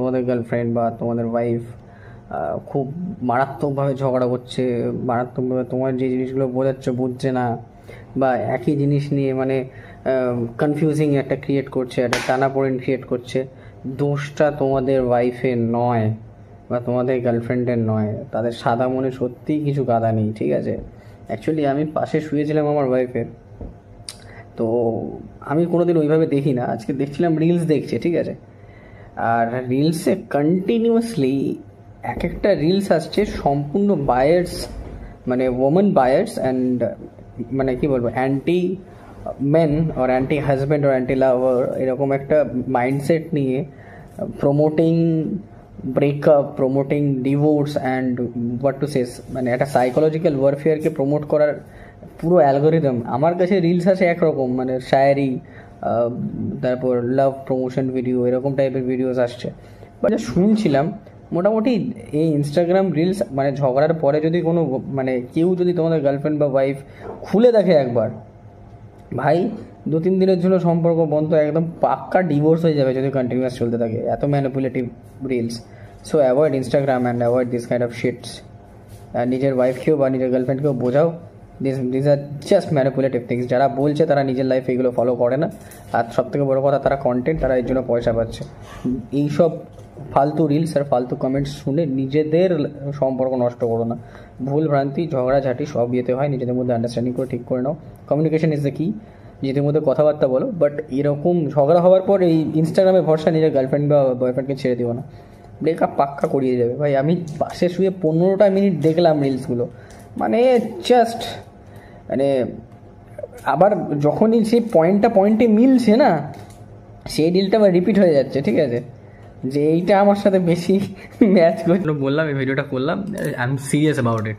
তোমাদের গার্লফ্রেন্ড বা তোমাদের ওয়াইফ খুব মারাত্মকভাবে ঝগড়া করছে, মারাত্মকভাবে তোমার যে জিনিসগুলো বোঝাচ্ছে বুঝছে না, বা একই জিনিস নিয়ে মানে কনফিউজিং একটা ক্রিয়েট করছে, একটা টানাপোড়েন ক্রিয়েট করছে, দোষটা তোমাদের ওয়াইফের নয় বা তোমাদের গার্লফ্রেন্ডের নয়। তাদের সাদা মনে সত্যিই কিছু কাদা নেই, ঠিক আছে? অ্যাকচুয়ালি আমি পাশে শুয়েছিলাম আমার ওয়াইফের, তো আমি কোনোদিন ওইভাবে দেখি না, আজকে দেখছিলাম রিলস দেখছে, ঠিক আছে? আর রিলসে কন্টিনিউয়াসলি এক একটা রিলস আসছে সম্পূর্ণ বায়ার্স, মানে ওমেন বায়ার্স অ্যান্ড মানে কি বলবো, anti men or anti husband or anti lover, এরকম একটা মাইন্ডসেট নিয়ে promoting breakup, promoting divorce and what to says, মানে একটা সাইকোলজিক্যাল ওয়ারফেয়ারকে প্রমোট করার পুরো অ্যালগোরিদম। আমার কাছে রিলস আসে একরকম, মানে শায়েরি, তারপর লাভ প্রমোশন ভিডিও, এরকম টাইপের ভিডিওস আসছে। বাট শুনছিলাম মোটামুটি এই ইনস্টাগ্রাম রিলস মানে ঝগড়ার পরে যদি কোনো মানে কেউ যদি তোমাদের গার্লফ্রেন্ড বা ওয়াইফ খুলে দেখে একবার, ভাই 2-3 দিনের জন্য সম্পর্ক বন্ধ, একদম পাক্কা ডিভোর্স হয়ে যাবে যদি কন্টিনিউয়াস চলতে থাকে এত manipulative reels. So avoid Instagram and avoid this kind of shits. নিজের ওয়াইফকেও বা নিজের গার্লফ্রেন্ডকেও বোঝাও this are just manipulative things. যারা বলছে তারা নিজের লাইফে এগুলো ফলো করে না, আর সবথেকে বড়ো কথা তারা কন্টেন্ট, তারা এর জন্য পয়সা পাচ্ছে। এইসব ফালতু রিলস আর ফালতু কমেন্টস শুনে নিজেদের সম্পর্ক নষ্ট করো না। ভুল ভ্রান্তি ঝগড়াঝাটি সব ইয়েতে হয়, নিজেদের মধ্যে আন্ডারস্ট্যান্ডিং করে ঠিক করে নাও। কমিউনিকেশন ইজ দ্য কি, নিজেদের মধ্যে কথাবার্তা বলো, বাট এরকম ঝগড়া হওয়ার পর এই ইনস্টাগ্রামে ভরসা নিজের গার্লফ্রেন্ড বা বয়ফ্রেন্ডকে ছেড়ে দিও না, ব্রেকআপ পাক্কা করিয়ে যাবে। ভাই আমি পাশে শুয়ে 15টা মিনিট দেখলাম রিলসগুলো, মানে জাস্ট মানে আবার যখনই সেই পয়েন্টে মিলছে না, সেই ডিলটা আবার রিপিট হয়ে যাচ্ছে, ঠিক আছে? যে এইটা আমার সাথে বেশি ম্যাচ করে বললাম, এই ভিডিওটা করলাম, I am serious about it.